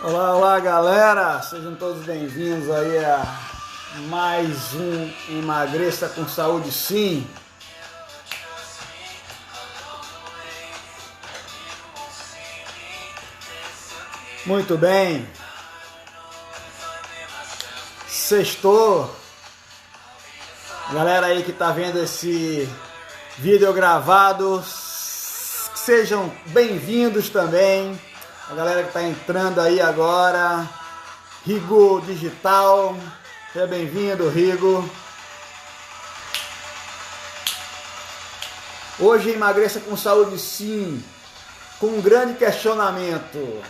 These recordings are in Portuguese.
Olá, olá galera, sejam todos bem-vindos aí a mais um Emagreça com Saúde Sim. Muito bem, sextou, galera aí que tá vendo esse vídeo gravado, sejam bem-vindos também. A galera que está entrando aí agora, Rigo Digital, seja bem-vindo, Rigo. Hoje Emagreça com Saúde Sim, com um grande questionamento.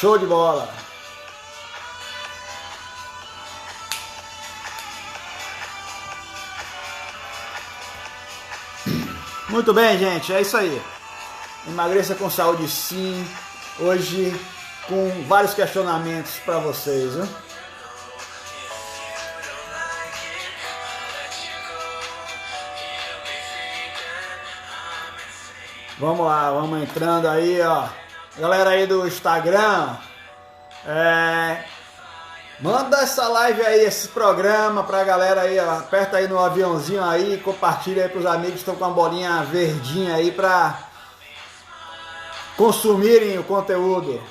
Show de bola! Muito bem, gente, é isso aí. Emagreça com Saúde Sim, hoje com vários questionamentos para vocês, né? Vamos lá, vamos entrando aí, ó. Galera aí do Instagram, manda essa live aí, esse programa pra galera aí, ó. Aperta aí no aviãozinho aí, compartilha aí pros amigos que estão com a bolinha verdinha aí pra consumirem o conteúdo.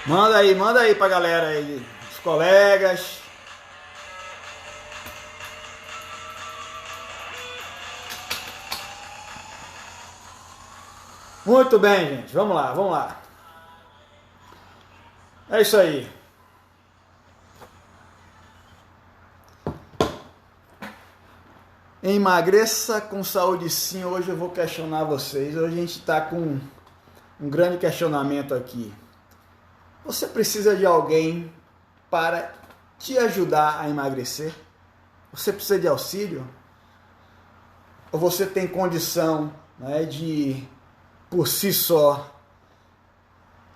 Manda aí pra galera aí, os colegas. Muito bem, gente, vamos lá. É isso aí. Emagreça com Saúde Sim, hoje eu vou questionar vocês. Hoje a gente está com um grande questionamento aqui. Você precisa de alguém para te ajudar a emagrecer? Você precisa de auxílio? Ou você tem condição, né, de por si só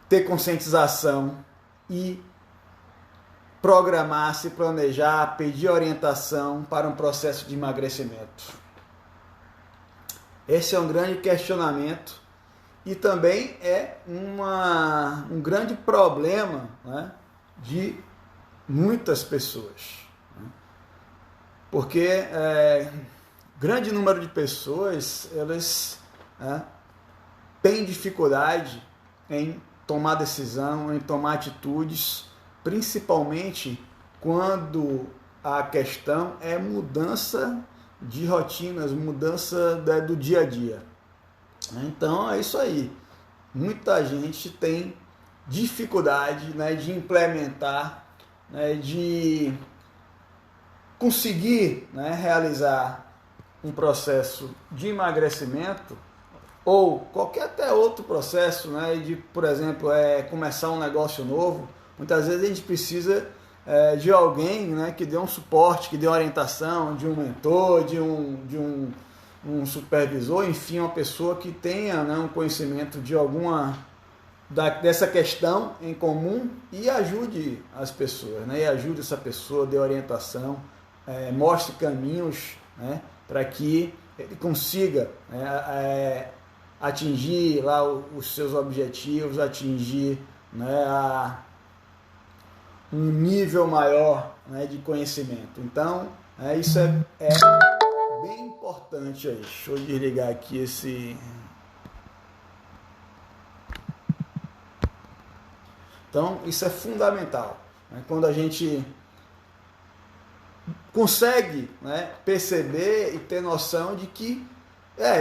ter conscientização e programar, se planejar, pedir orientação para um processo de emagrecimento? Esse é um grande questionamento e também é um grande problema, né, de muitas pessoas, né? Porque grande número de pessoas elas, né, tem dificuldade em tomar decisão, em tomar atitudes, principalmente quando a questão é mudança de rotinas, mudança do dia a dia. Então é isso aí. Muita gente tem dificuldade, né, de implementar, né, de conseguir, né, realizar um processo de emagrecimento ou qualquer até outro processo, né, de, por exemplo, começar um negócio novo. Muitas vezes a gente precisa de alguém, né, que dê um suporte, que dê uma orientação, de um mentor, de um supervisor, enfim, uma pessoa que tenha, né, um conhecimento de dessa questão em comum e ajude as pessoas, né, e ajude essa pessoa, dê orientação, mostre caminhos, né, para que ele consiga, né, atingir lá os seus objetivos, atingir, né, um nível maior, né, de conhecimento. Então, isso é bem importante aí. Deixa eu desligar aqui esse... Então, isso é fundamental, né? Quando a gente consegue, né, perceber e ter noção de que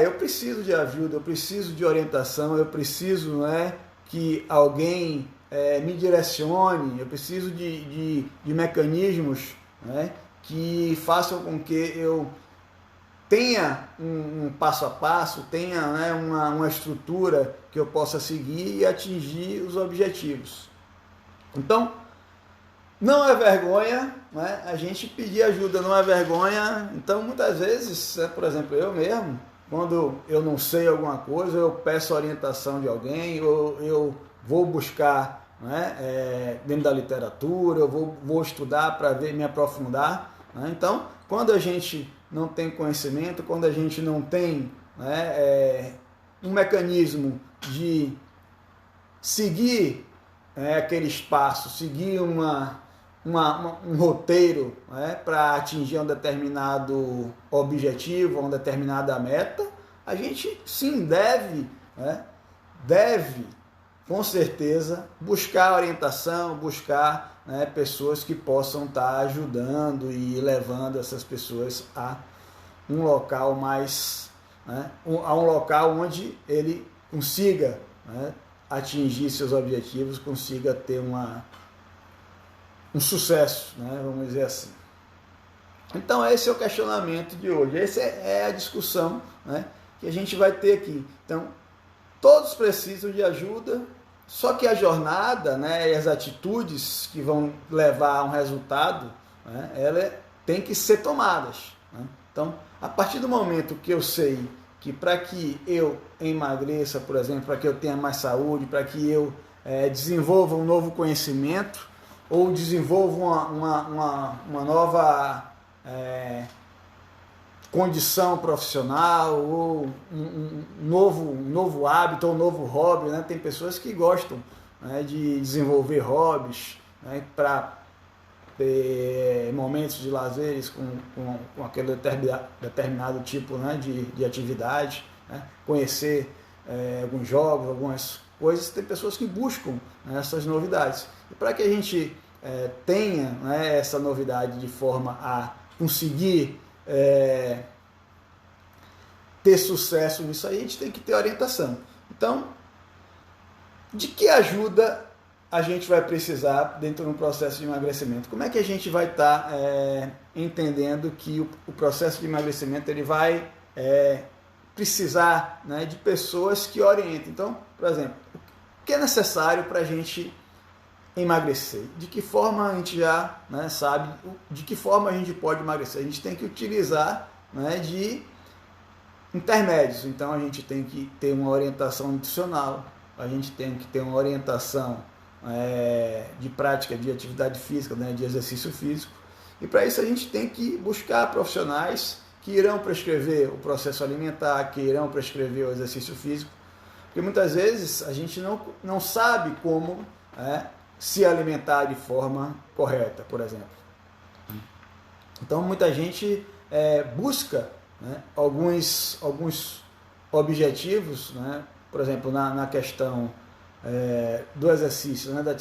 eu preciso de ajuda, eu preciso de orientação, eu preciso, né, que alguém me direcione, eu preciso de mecanismos, né, que façam com que eu tenha um passo a passo, tenha, né, uma estrutura que eu possa seguir e atingir os objetivos. Então, não é vergonha, né, a gente pedir ajuda, não é vergonha. Então, muitas vezes, por exemplo, eu mesmo, quando eu não sei alguma coisa, eu peço orientação de alguém, ou eu vou buscar, né, dentro da literatura, eu vou estudar para me aprofundar. Né? Então, quando a gente não tem conhecimento, quando a gente não tem, né, um mecanismo de seguir aquele espaço, seguir um roteiro, né, para atingir um determinado objetivo, uma determinada meta, a gente sim deve com certeza buscar orientação, buscar, né, pessoas que possam estar ajudando e levando essas pessoas a um local mais, né, a um local onde ele consiga, né, atingir seus objetivos, consiga ter um sucesso, né, vamos dizer assim. Então esse é o questionamento de hoje, essa é a discussão, né, que a gente vai ter aqui. Então todos precisam de ajuda, só que a jornada, né, e as atitudes que vão levar a um resultado, né, ela tem que ser tomadas. Né? Então, a partir do momento que eu sei que para que eu emagreça, por exemplo, para que eu tenha mais saúde, para que eu desenvolva um novo conhecimento, ou desenvolva uma nova condição profissional, ou um novo hábito, ou um novo hobby, né? Tem pessoas que gostam, né, de desenvolver hobbies, né, para ter momentos de lazeres com aquele determinado tipo, né, de atividade, né? Conhecer alguns jogos, algumas coisas. Tem pessoas que buscam, né, essas novidades. E para que a gente tenha, né, essa novidade de forma a conseguir ter sucesso nisso aí, a gente tem que ter orientação. Então, de que ajuda a gente vai precisar dentro de um processo de emagrecimento? Como é que a gente vai estar entendendo que o processo de emagrecimento ele vai precisar, né, de pessoas que orientem? Então, por exemplo, o que é necessário para a gente emagrecer? De que forma a gente já, né, sabe de que forma a gente pode emagrecer? A gente tem que utilizar, né, de intermédios. Então a gente tem que ter uma orientação nutricional, a gente tem que ter uma orientação de prática de atividade física, né, de exercício físico, e para isso a gente tem que buscar profissionais que irão prescrever o processo alimentar, que irão prescrever o exercício físico, porque muitas vezes a gente não sabe como se alimentar de forma correta, por exemplo. Então muita gente busca, né, alguns objetivos, né, por exemplo, na questão do exercício, né, da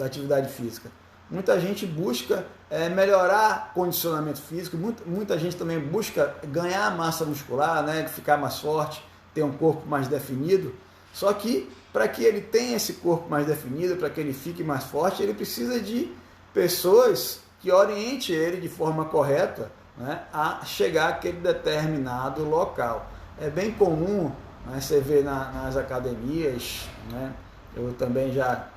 atividade física. Muita gente busca melhorar condicionamento físico, muita gente também busca ganhar massa muscular, né, ficar mais forte, ter um corpo mais definido. Só que para que ele tenha esse corpo mais definido, para que ele fique mais forte, ele precisa de pessoas que orientem ele de forma correta, né, a chegar àquele determinado local. É bem comum, né, você ver nas academias, né, eu também já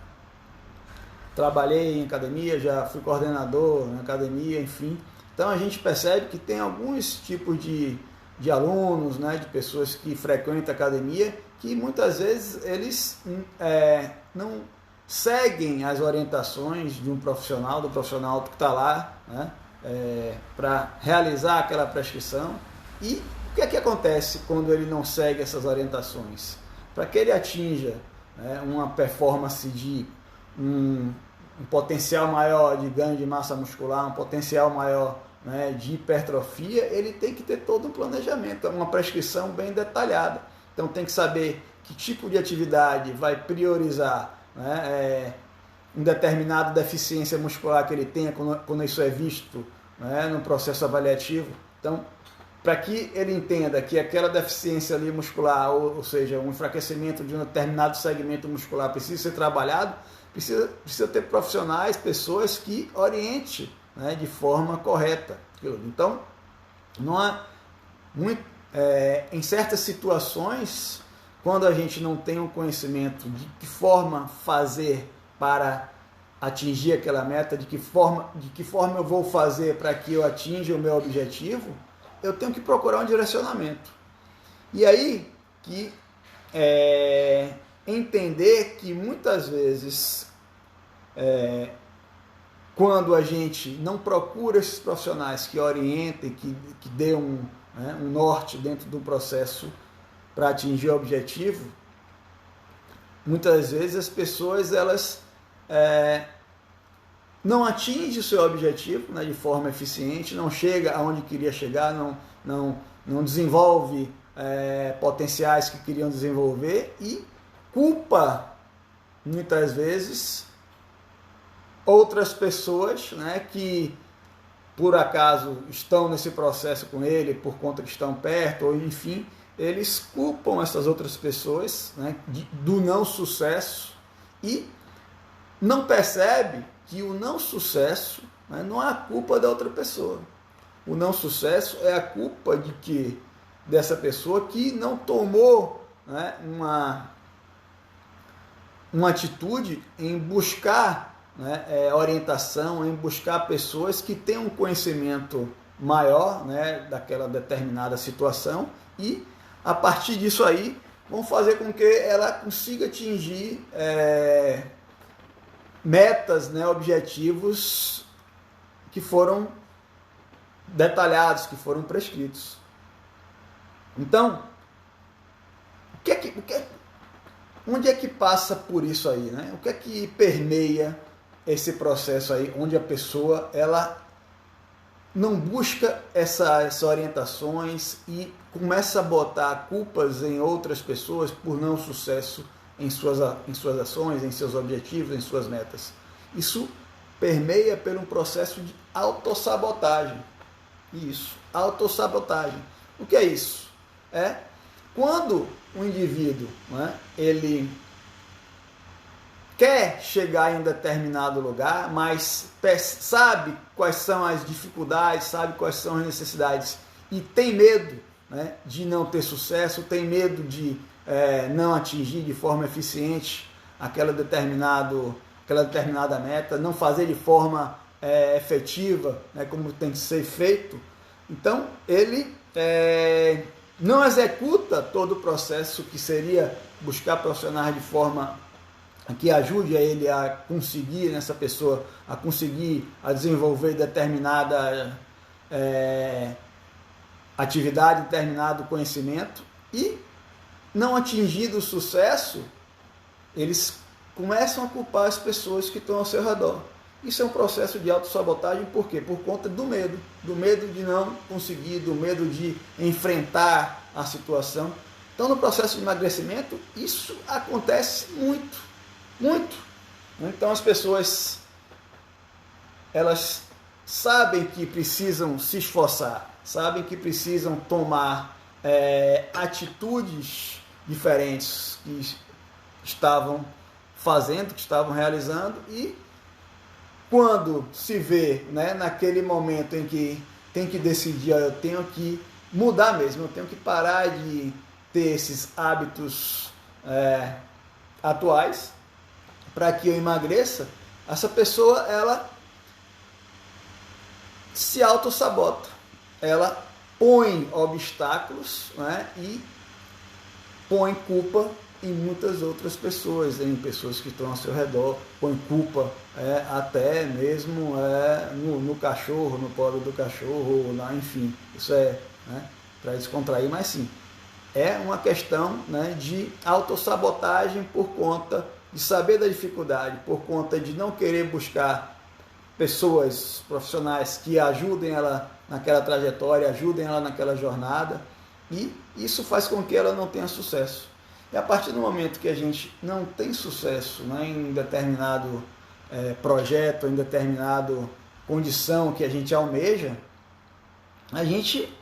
trabalhei em academia, já fui coordenador na academia, enfim. Então a gente percebe que tem alguns tipos de alunos, né, de pessoas que frequentam a academia, que muitas vezes eles não seguem as orientações de um profissional, do profissional que está lá, né, para realizar aquela prescrição. E o que é que acontece quando ele não segue essas orientações? Para que ele atinja, né, uma performance de um potencial maior de ganho de massa muscular, um potencial maior, né, de hipertrofia, ele tem que ter todo um planejamento, uma prescrição bem detalhada. Então tem que saber que tipo de atividade vai priorizar, né, uma determinada deficiência muscular que ele tenha quando isso é visto, né, no processo avaliativo. Então, para que ele entenda que aquela deficiência ali muscular, ou seja, um enfraquecimento de um determinado segmento muscular precisa ser trabalhado, precisa ter profissionais, pessoas que orientem, né, de forma correta. Então, não há em certas situações, quando a gente não tem um conhecimento de que forma fazer para atingir aquela meta, de que forma eu vou fazer para que eu atinja o meu objetivo, eu tenho que procurar um direcionamento. E aí que entender que muitas vezes quando a gente não procura esses profissionais que orientem, que dê um norte dentro do processo para atingir o objetivo, muitas vezes as pessoas elas não atingem o seu objetivo, né, de forma eficiente, não chega aonde queria chegar, não desenvolve potenciais que queriam desenvolver e culpa muitas vezes outras pessoas, né, que por acaso estão nesse processo com ele, por conta que estão perto, ou enfim, eles culpam essas outras pessoas, né, do não sucesso e não percebe que o não sucesso, né, não é a culpa da outra pessoa. O não sucesso é a culpa dessa pessoa que não tomou, né, uma atitude em buscar, né, orientação, em buscar pessoas que tenham um conhecimento maior, né, daquela determinada situação e a partir disso aí vão fazer com que ela consiga atingir metas, né, objetivos que foram detalhados, que foram prescritos. Então, onde é que passa por isso aí, né? O que é que permeia esse processo aí, onde a pessoa ela não busca essas orientações e começa a botar culpas em outras pessoas por não sucesso em suas ações, em seus objetivos, em suas metas. Isso permeia por um processo de autossabotagem. Isso, autossabotagem. O que é isso? Quando o indivíduo, né, ele quer chegar em determinado lugar, mas sabe quais são as dificuldades, sabe quais são as necessidades e tem medo, né, de não ter sucesso, tem medo de não atingir de forma eficiente aquela determinada meta, não fazer de forma efetiva, né, como tem que ser feito. Então, ele não executa todo o processo que seria buscar profissionais de forma que ajude a ele a conseguir, nessa pessoa, a conseguir a desenvolver determinada atividade, determinado conhecimento e não atingindo o sucesso, eles começam a culpar as pessoas que estão ao seu redor. Isso é um processo de autossabotagem, por quê? Por conta do medo de não conseguir, do medo de enfrentar a situação. Então, no processo de emagrecimento, isso acontece muito. Então, as pessoas, elas sabem que precisam se esforçar, sabem que precisam tomar atitudes diferentes que estavam fazendo, que estavam realizando e quando se vê, né, naquele momento em que tem que decidir, eu tenho que mudar mesmo, eu tenho que parar de ter esses hábitos atuais para que eu emagreça, essa pessoa ela se autossabota, ela põe obstáculos, né, e põe culpa em muitas outras pessoas, em pessoas que estão ao seu redor, põe culpa até mesmo no cachorro, no pobre do cachorro, lá, enfim, isso para descontrair, mas sim, é uma questão, né, de autossabotagem por conta de saber da dificuldade, por conta de não querer buscar pessoas profissionais que ajudem ela naquela trajetória, ajudem ela naquela jornada, e isso faz com que ela não tenha sucesso. E a partir do momento que a gente não tem sucesso, né, em determinado projeto, em determinada condição que a gente almeja, a gente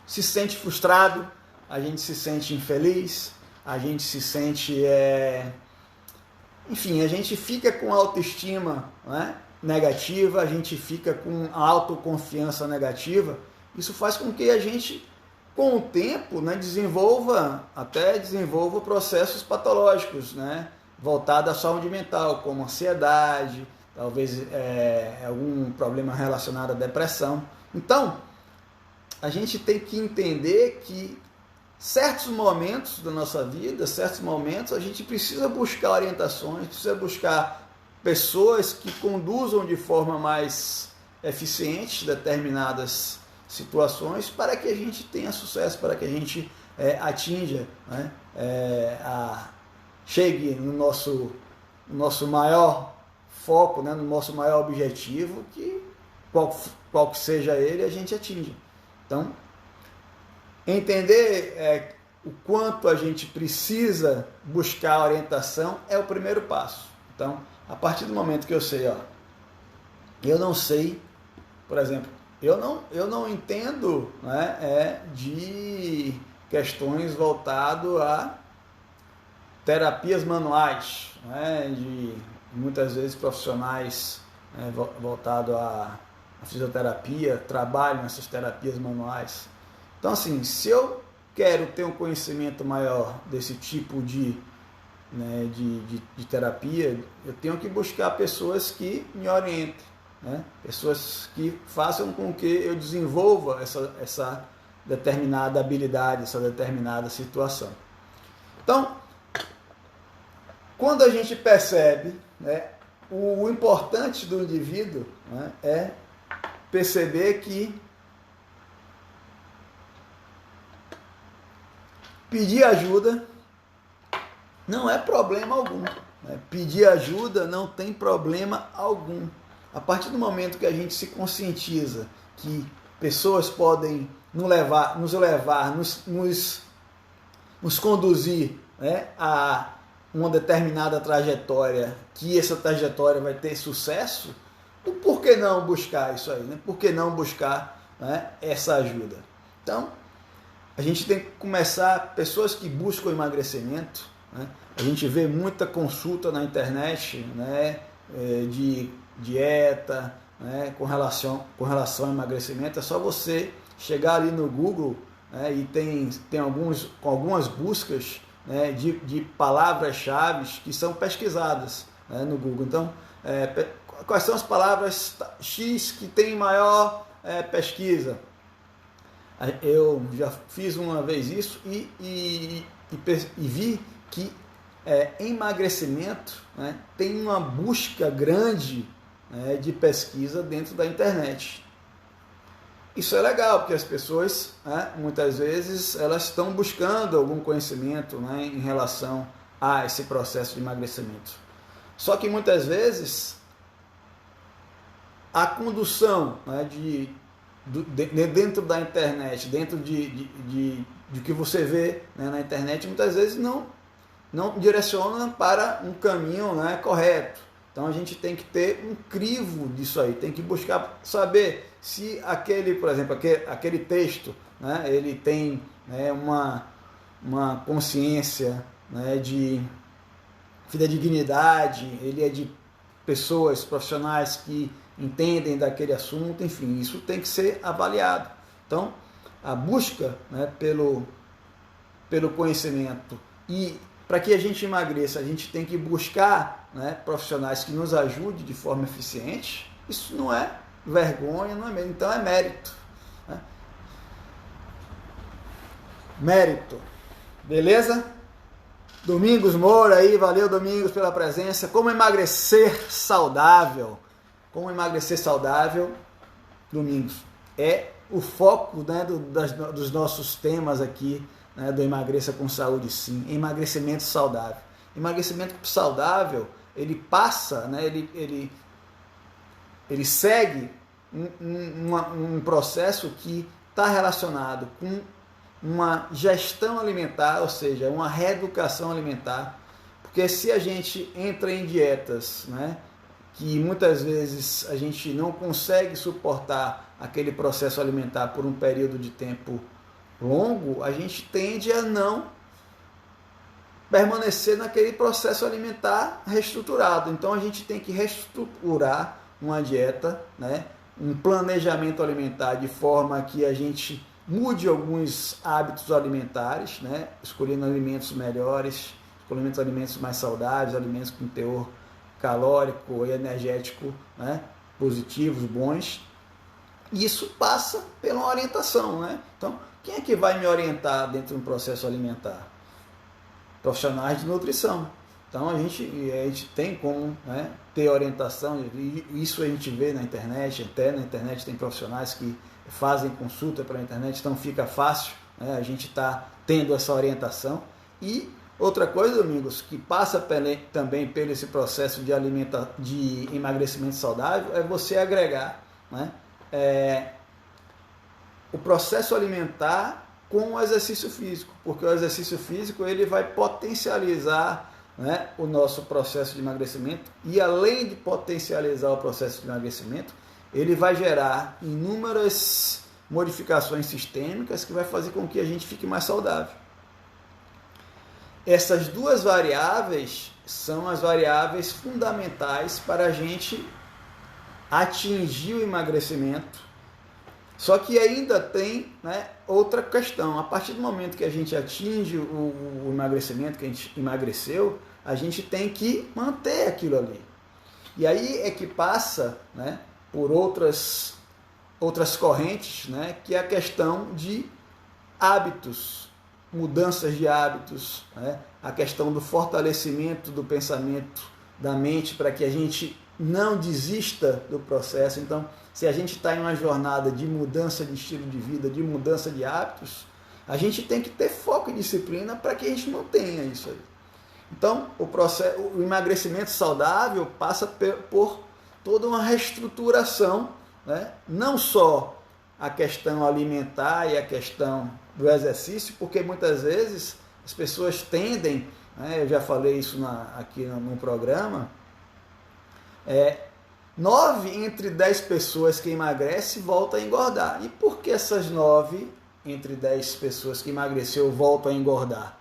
se sente frustrado, a gente se sente infeliz, a gente se sente, enfim, a gente fica com autoestima, né, negativa, a gente fica com autoconfiança negativa. Isso faz com que a gente, com o tempo, né, desenvolva processos patológicos, né, voltados à saúde mental, como ansiedade, talvez algum problema relacionado à depressão. Então, a gente tem que entender que certos momentos da nossa vida, certos momentos, a gente precisa buscar orientações, precisa buscar pessoas que conduzam de forma mais eficiente determinadas situações para que a gente tenha sucesso, para que a gente atinja, né, chegue no nosso maior foco, né, no nosso maior objetivo, que qual que seja ele, a gente atinja. Então, entender o quanto a gente precisa buscar orientação é o primeiro passo. Então, a partir do momento que eu sei, eu não sei, por exemplo, eu não entendo, né, de questões voltado a terapias manuais, né, de muitas vezes profissionais, né, voltado à fisioterapia, trabalham nessas terapias manuais. Então, assim, se eu quero ter um conhecimento maior desse tipo de terapia, eu tenho que buscar pessoas que me orientem, né? Pessoas que façam com que eu desenvolva essa determinada habilidade, essa determinada situação. Então, quando a gente percebe, né, o importante do indivíduo, né, é perceber que pedir ajuda não é problema algum. Né? Pedir ajuda não tem problema algum. A partir do momento que a gente se conscientiza que pessoas podem nos conduzir, né, a uma determinada trajetória, que essa trajetória vai ter sucesso, por que não buscar isso aí? Né? Por que não buscar, né, essa ajuda? Então, a gente tem que começar, pessoas que buscam emagrecimento, né? A gente vê muita consulta na internet, né, de dieta, né, com relação ao emagrecimento. É só você chegar ali no Google, né, e tem algumas buscas, né, de palavras-chave que são pesquisadas, né, no Google. Então, quais são as palavras X que tem maior pesquisa? Eu já fiz uma vez isso e vi que emagrecimento, né, tem uma busca grande, né, de pesquisa dentro da internet. Isso é legal, porque as pessoas, né, muitas vezes elas estão buscando algum conhecimento, né, em relação a esse processo de emagrecimento. Só que muitas vezes a condução, né, dentro da internet, dentro de que você vê, né, na internet, muitas vezes não direciona para um caminho, né, correto. Então a gente tem que ter um crivo disso aí, tem que buscar saber se por exemplo, aquele texto, né, ele tem, né, uma consciência, né, de fidedignidade, ele é de pessoas profissionais que entendem daquele assunto, enfim, isso tem que ser avaliado. Então, a busca, né, pelo conhecimento, e para que a gente emagreça, a gente tem que buscar, né, profissionais que nos ajudem de forma eficiente. Isso não é vergonha, não é medo, então é mérito. Né? Mérito. Beleza? Domingos Moura aí, valeu Domingos pela presença. Como emagrecer saudável? Como emagrecer saudável, Domingos, é o foco, né, dos nossos temas aqui, né, do Emagreça com Saúde Sim, emagrecimento saudável. Emagrecimento saudável, ele passa, né, ele segue um processo que está relacionado com uma gestão alimentar, ou seja, uma reeducação alimentar, porque se a gente entra em dietas, né, que muitas vezes a gente não consegue suportar aquele processo alimentar por um período de tempo longo, a gente tende a não permanecer naquele processo alimentar reestruturado. Então a gente tem que reestruturar uma dieta, né, um planejamento alimentar de forma que a gente mude alguns hábitos alimentares, né, escolhendo alimentos melhores, escolhendo alimentos mais saudáveis, alimentos com teor calórico e energético, né, positivos, bons. E isso passa pela orientação, né? Então, Quem é que vai me orientar dentro de um processo alimentar? Profissionais de nutrição. Então a gente tem como, né, ter orientação, e isso a gente vê na internet, até na internet tem profissionais que fazem consulta pela internet, então fica fácil, né, a gente está tendo essa orientação. E outra coisa, Domingos, que passa também pelo esse processo de emagrecimento saudável, é você agregar, né, o processo alimentar com o exercício físico, porque o exercício físico ele vai potencializar, né, o nosso processo de emagrecimento, e além de potencializar o processo de emagrecimento, ele vai gerar inúmeras modificações sistêmicas que vai fazer com que a gente fique mais saudável. Essas duas variáveis são as variáveis fundamentais para a gente atingir o emagrecimento. Só que ainda tem, né, outra questão. A partir do momento que a gente atinge o emagrecimento, que a gente emagreceu, a gente tem que manter aquilo ali. E aí é que passa, né, por outras correntes, né, que é a questão de hábitos, mudanças de hábitos, né, a questão do fortalecimento do pensamento, da mente, para que a gente não desista do processo. Então, se a gente está em uma jornada de mudança de estilo de vida, de mudança de hábitos, a gente tem que ter foco e disciplina para que a gente mantenha isso aí. Então, o emagrecimento saudável passa por toda uma reestruturação, né? Não só a questão alimentar e a questão do exercício, porque muitas vezes as pessoas tendem, né, eu já falei isso aqui no programa, 9 entre 10 pessoas que emagrecem voltam a engordar. E por que essas 9 entre 10 pessoas que emagreceu voltam a engordar?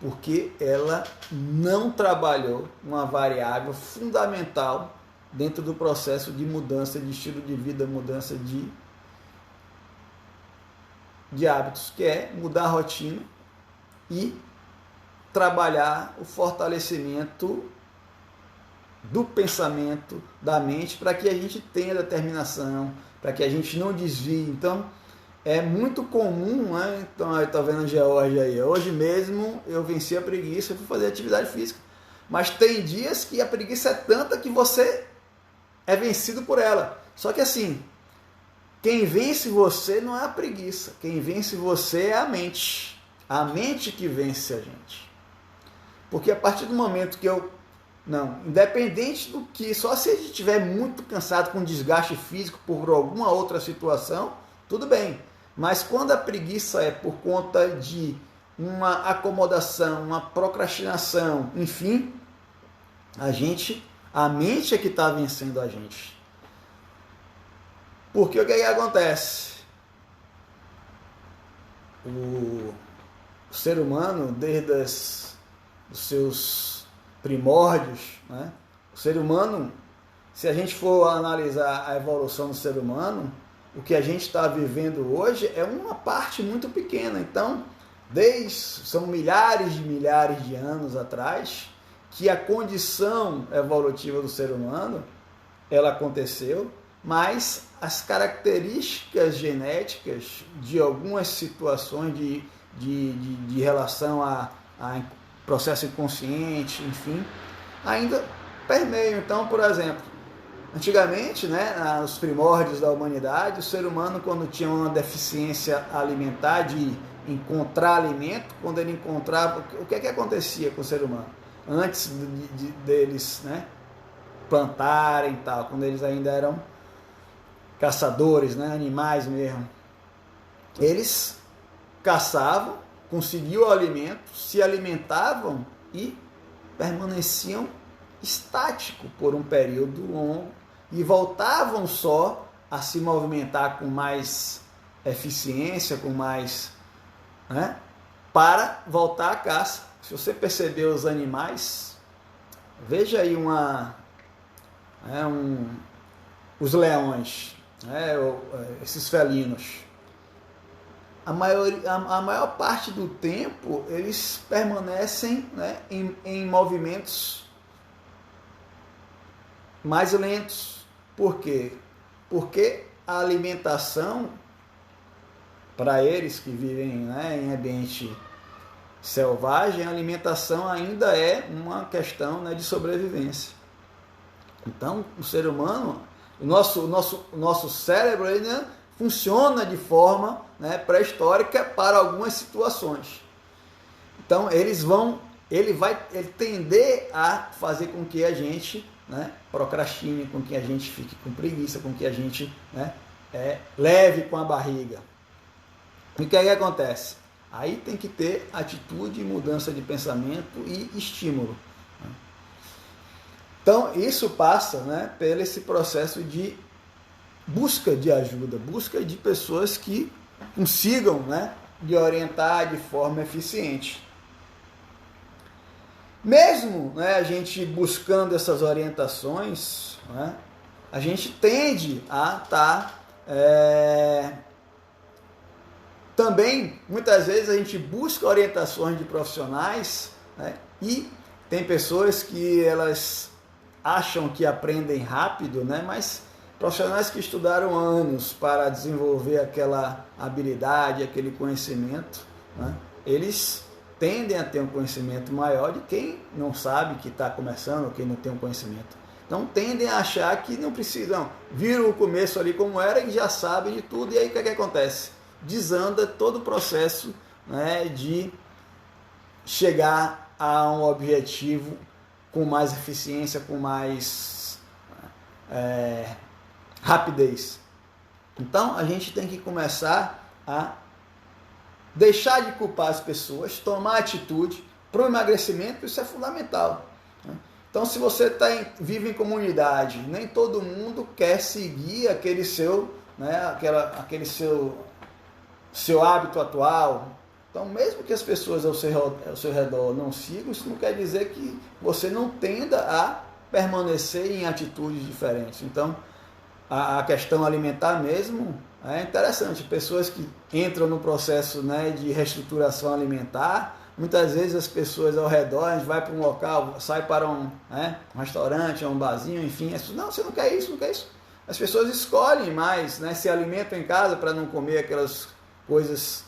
Porque ela não trabalhou uma variável fundamental dentro do processo de mudança de estilo de vida, mudança de hábitos, que é mudar a rotina e trabalhar o fortalecimento do pensamento, da mente, para que a gente tenha determinação, para que a gente não desvie. Então, é muito comum, né? Então, está vendo a Georgia aí, hoje mesmo eu venci a preguiça e fui fazer atividade física, mas tem dias que a preguiça é tanta que você é vencido por ela. Só que assim, quem vence você não é a preguiça, quem vence você é a mente que vence a gente. Porque a partir do momento que independente do que, só se a gente estiver muito cansado com desgaste físico por alguma outra situação, tudo bem. Mas quando a preguiça é por conta de uma acomodação, uma procrastinação, enfim, a mente é que está vencendo a gente. Porque o que acontece? O ser humano, desde os seus primórdios, né? O ser humano, se a gente for analisar a evolução do ser humano, o que a gente está vivendo hoje é uma parte muito pequena. Então, são milhares de anos atrás que a condição evolutiva do ser humano ela aconteceu, mas as características genéticas de algumas situações de relação a processo inconsciente, enfim, ainda permeiam. Então, por exemplo, antigamente, né, nos primórdios da humanidade, o ser humano, quando tinha uma deficiência alimentar de encontrar alimento, quando ele encontrava, o que acontecia com o ser humano? Antes deles, né, plantarem e tal, quando eles ainda eram caçadores, né, animais mesmo, eles caçavam, conseguiam o alimento, se alimentavam e permaneciam estáticos por um período longo e voltavam só a se movimentar com mais eficiência, com mais, né, para voltar à caça. Se você perceber os animais, veja aí os leões, né, esses felinos. A maior parte do tempo eles permanecem, né, em movimentos mais lentos. Por quê? Porque a alimentação para eles que vivem, né, em ambiente selvagem, a alimentação ainda é uma questão, né, de sobrevivência. Então, o ser humano, o nosso cérebro, ele, né, funciona de forma, né, pré-histórica para algumas situações. Então, ele vai tender a fazer com que a gente, né, procrastine, com que a gente fique com preguiça, com que a gente, né, leve com a barriga. E o que é que acontece? Aí tem que ter atitude, mudança de pensamento e estímulo. Então, isso passa, né, pelo esse processo de busca de ajuda, busca de pessoas que consigam, né, de orientar de forma eficiente. Mesmo, né, a gente buscando essas orientações, né, a gente tende a estar também, muitas vezes a gente busca orientações de profissionais, né, e tem pessoas que elas acham que aprendem rápido, né, mas profissionais que estudaram anos para desenvolver aquela habilidade, aquele conhecimento, né, eles tendem a ter um conhecimento maior de quem não sabe, que está começando, ou quem não tem um conhecimento. Então tendem a achar que não precisam, viram o começo ali como era e já sabem de tudo, e aí o que acontece? Desanda todo o processo, né, de chegar a um objetivo com mais eficiência, com mais rapidez. Então a gente tem que começar a deixar de culpar as pessoas, tomar atitude para o emagrecimento. Isso é fundamental. Então, se você vive em comunidade, nem todo mundo quer seguir aquele seu, né, aquele seu hábito atual. Então, mesmo que as pessoas ao seu redor não sigam, isso não quer dizer que você não tenda a permanecer em atitudes diferentes. Então, a questão alimentar mesmo é interessante. Pessoas que entram no processo, né, de reestruturação alimentar, muitas vezes as pessoas ao redor, a gente vai para um local, sai para um restaurante, um barzinho, enfim, não, você não quer isso, não quer isso. As pessoas escolhem mais, né, se alimentam em casa para não comer aquelas coisas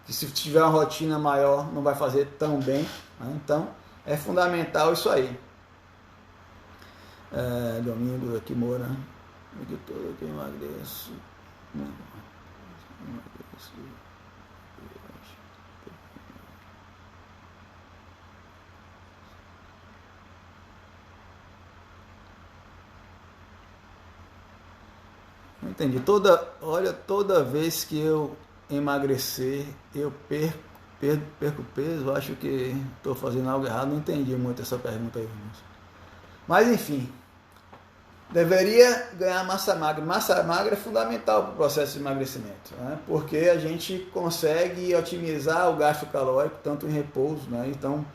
que, se tiver uma rotina maior, não vai fazer tão bem. Né? Então, é fundamental isso aí. Domingos aqui, Moura. Que todo que emagreço. Não entendi. Toda vez que eu emagrecer, eu perco peso. Acho que estou fazendo algo errado. Não entendi muito essa pergunta aí. Mas enfim, deveria ganhar massa magra. Massa magra é fundamental para o processo de emagrecimento, né? Porque a gente consegue otimizar o gasto calórico, tanto em repouso, né? Então,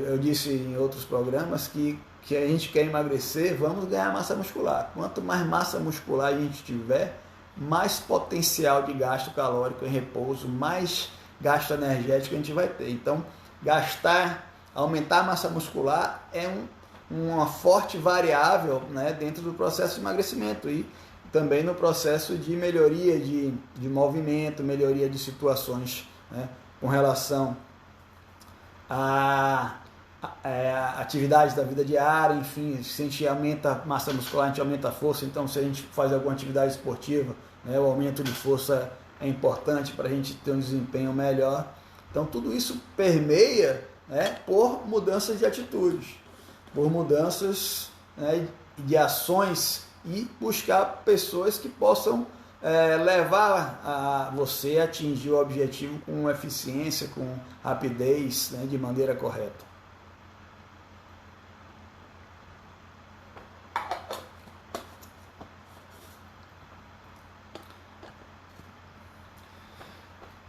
eu disse em outros programas que a gente quer emagrecer, vamos ganhar massa muscular. Quanto mais massa muscular a gente tiver, mais potencial de gasto calórico em repouso, mais gasto energético a gente vai ter. Então, aumentar a massa muscular é uma forte variável, né, dentro do processo de emagrecimento e também no processo de melhoria de movimento, melhoria de situações, né, com relação a atividades da vida diária, enfim, se a gente aumenta a massa muscular, a gente aumenta a força. Então, se a gente faz alguma atividade esportiva, né, o aumento de força é importante para a gente ter um desempenho melhor. Então, tudo isso permeia, né, por mudanças de atitudes, por mudanças, né, de ações, e buscar pessoas que possam levar você a atingir o objetivo com eficiência, com rapidez, né, de maneira correta.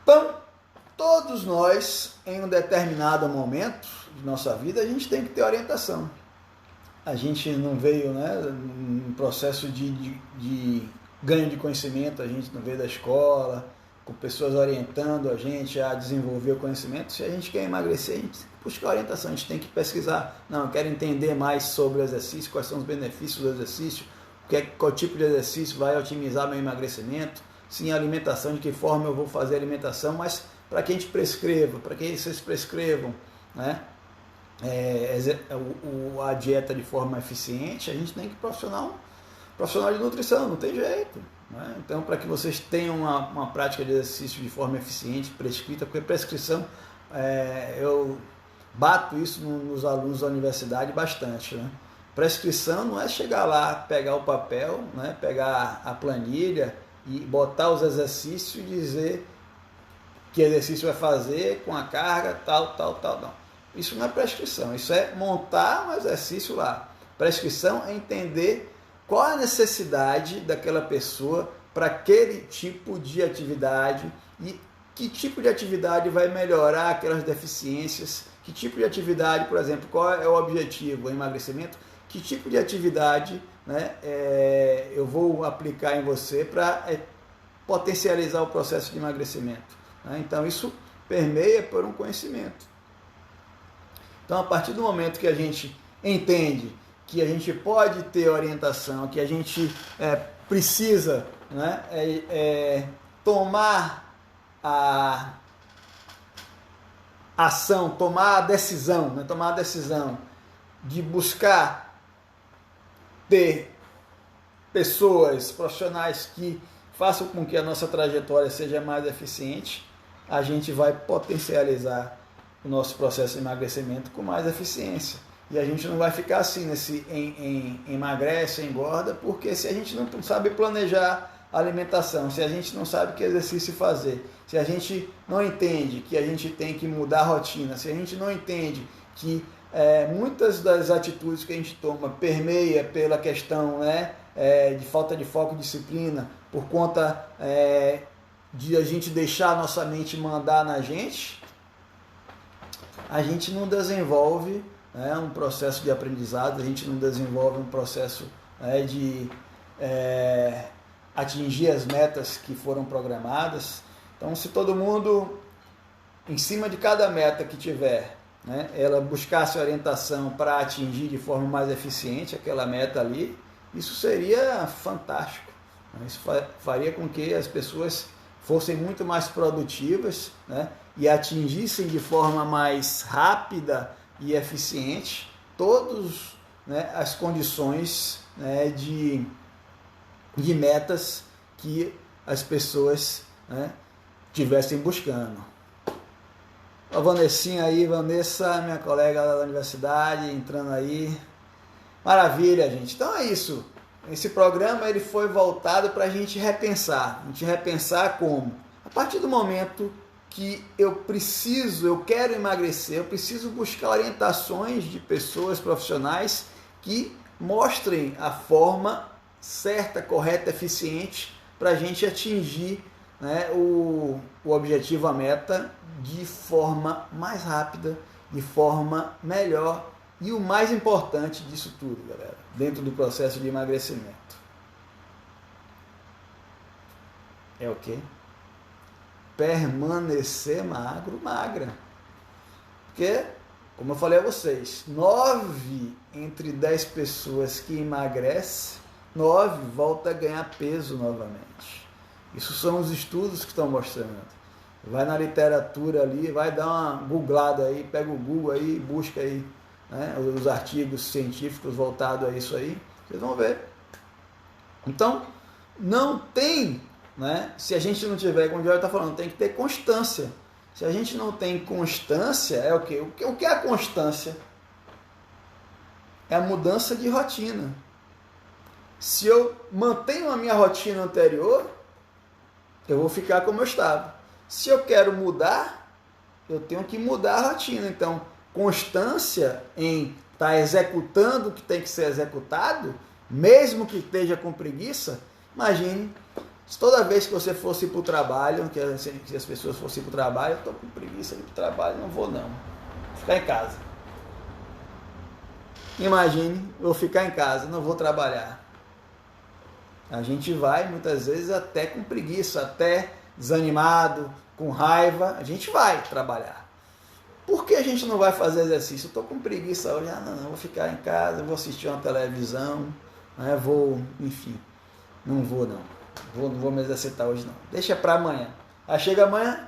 Então, todos nós, em um determinado momento de nossa vida, a gente tem que ter orientação. A gente não veio, né, num processo de ganho de conhecimento, a gente não veio da escola, com pessoas orientando a gente a desenvolver o conhecimento. Se a gente quer emagrecer, a gente tem que buscar orientação, a gente tem que pesquisar. Não, eu quero entender mais sobre o exercício, quais são os benefícios do exercício, qual tipo de exercício vai otimizar meu emagrecimento. sim, alimentação, de que forma eu vou fazer a alimentação, mas para que a gente prescreva, para que vocês prescrevam, né? A dieta de forma eficiente, a gente tem que profissional de nutrição, não tem jeito, né? Então, para que vocês tenham uma prática de exercício de forma eficiente, prescrita, porque prescrição, eu bato isso nos alunos da universidade bastante, né? Prescrição não é chegar lá, pegar o papel, né? Pegar a planilha e botar os exercícios e dizer que exercício vai fazer com a carga, tal, não. Isso não é prescrição, isso é montar um exercício lá. Prescrição é entender qual a necessidade daquela pessoa para aquele tipo de atividade e que tipo de atividade vai melhorar aquelas deficiências, que tipo de atividade, por exemplo, qual é o objetivo, o emagrecimento, que tipo de atividade, né, eu vou aplicar em você para potencializar o processo de emagrecimento. Né? Então isso permeia por um conhecimento. Então, a partir do momento que a gente entende que a gente pode ter orientação, que a gente precisa, né, tomar a ação, tomar a decisão, né, de buscar ter pessoas, profissionais que façam com que a nossa trajetória seja mais eficiente, a gente vai potencializar o nosso processo de emagrecimento com mais eficiência. E a gente não vai ficar assim, emagrece, engorda, porque se a gente não sabe planejar a alimentação, se a gente não sabe que exercício fazer, se a gente não entende que a gente tem que mudar a rotina, se a gente não entende que muitas das atitudes que a gente toma permeia pela questão, né, de falta de foco e disciplina, por conta de a gente deixar a nossa mente mandar na gente, a gente não desenvolve um processo de aprendizado, a gente não desenvolve um processo de atingir as metas que foram programadas. Então, se todo mundo, em cima de cada meta que tiver, né, ela buscasse orientação para atingir de forma mais eficiente aquela meta ali, isso seria fantástico. Isso faria com que as pessoas fossem muito mais produtivas, né, e atingissem de forma mais rápida e eficiente todas, né, as condições, né, de metas que as pessoas, né, estivessem buscando. A Vanessinha aí, Vanessa, minha colega da universidade, entrando aí. Maravilha, gente. Então é isso. Esse programa ele foi voltado para a gente repensar. A gente repensar como? A partir do momento que eu quero emagrecer, eu preciso buscar orientações de pessoas profissionais que mostrem a forma certa, correta, eficiente para a gente atingir, né, o objetivo, a meta, de forma mais rápida, de forma melhor e o mais importante disso tudo, galera, dentro do processo de emagrecimento. É o quê? Permanecer magro, magra. Porque, como eu falei a vocês, 9 entre 10 pessoas que emagrecem, 9 volta a ganhar peso novamente. Isso são os estudos que estão mostrando. Vai na literatura ali, vai dar uma googlada aí, pega o Google aí, busca aí, né, os artigos científicos voltados a isso aí, vocês vão ver. Então, não tem, né, se a gente não tiver, como o Jorge está falando, tem que ter constância. Se a gente não tem constância, é o quê? O que é a constância? É a mudança de rotina. Se eu mantenho a minha rotina anterior, eu vou ficar como eu estava. Se eu quero mudar, eu tenho que mudar a rotina. Então, constância em estar executando o que tem que ser executado, mesmo que esteja com preguiça. Imagine, se toda vez que você fosse para o trabalho, que as pessoas fossem para o trabalho, eu estou com preguiça de ir para o trabalho, não vou não, vou ficar em casa. Imagine, eu vou ficar em casa, não vou trabalhar. A gente vai, muitas vezes, até com preguiça, até desanimado, com raiva, a gente vai trabalhar. Por que a gente não vai fazer exercício? Eu estou com preguiça hoje, não, vou ficar em casa, vou assistir uma televisão, né, enfim, não vou não. Não vou me exercitar hoje não. Deixa para amanhã. Aí chega amanhã,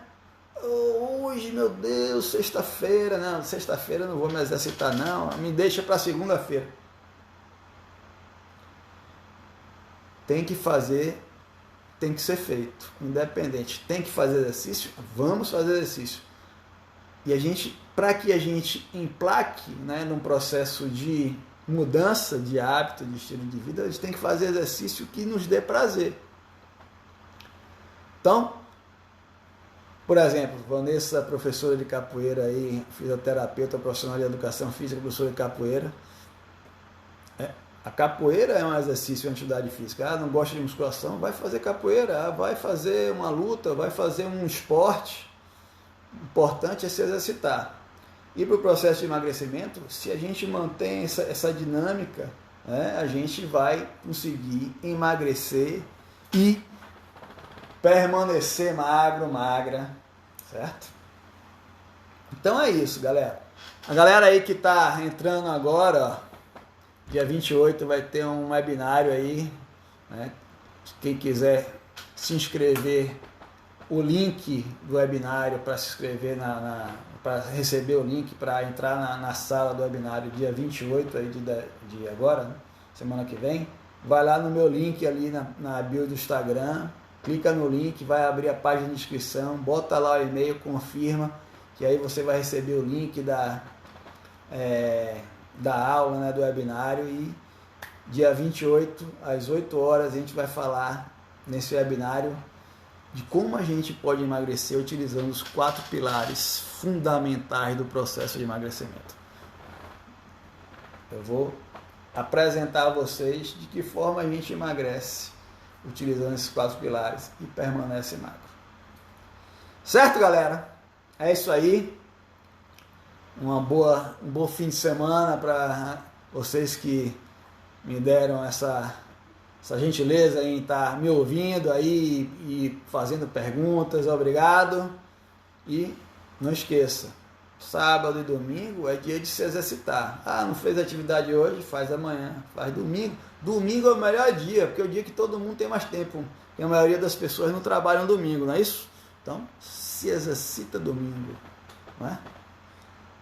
hoje, meu Deus, sexta-feira, não, sexta-feira eu não vou me exercitar não, me deixa para segunda-feira. Tem que fazer, tem que ser feito, independente. Tem que fazer exercício, vamos fazer exercício. E a gente, para que a gente emplaque, né, num processo de mudança de hábito, de estilo de vida, a gente tem que fazer exercício que nos dê prazer. Então, por exemplo, Vanessa, professora de capoeira aí, fisioterapeuta, profissional de educação física, professora de capoeira. A capoeira é um exercício de atividade física. Não gosta de musculação, vai fazer capoeira, vai fazer uma luta, vai fazer um esporte. O importante é se exercitar. E para o processo de emagrecimento, se a gente mantém essa dinâmica, né, a gente vai conseguir emagrecer e permanecer magro, magra, certo? Então é isso, galera. A galera aí que está entrando agora, ó, dia 28 vai ter um webinário aí, né? Quem quiser se inscrever, o link do webinário para se inscrever, para receber o link para entrar na sala do webinário dia 28 aí de agora, né? Semana que vem, vai lá no meu link ali na bio do Instagram, clica no link, vai abrir a página de inscrição, bota lá o e-mail, confirma, que aí você vai receber o link da aula, né, do webinário, e dia 28, às 8 horas, a gente vai falar nesse webinário de como a gente pode emagrecer utilizando os 4 pilares fundamentais do processo de emagrecimento. Eu vou apresentar a vocês de que forma a gente emagrece utilizando esses 4 pilares e permanece magro. Certo, galera? É isso aí. Um bom fim de semana para vocês que me deram essa gentileza em estar me ouvindo aí e fazendo perguntas. Obrigado. E não esqueça, sábado e domingo é dia de se exercitar. Não fez atividade hoje? Faz amanhã, faz domingo. Domingo é o melhor dia, porque é o dia que todo mundo tem mais tempo. E a maioria das pessoas não trabalham domingo, não é isso? Então, se exercita domingo, não é?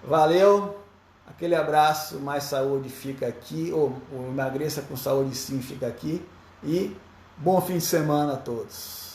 Valeu, aquele abraço, mais saúde fica aqui, ou emagreça com saúde sim fica aqui, e bom fim de semana a todos.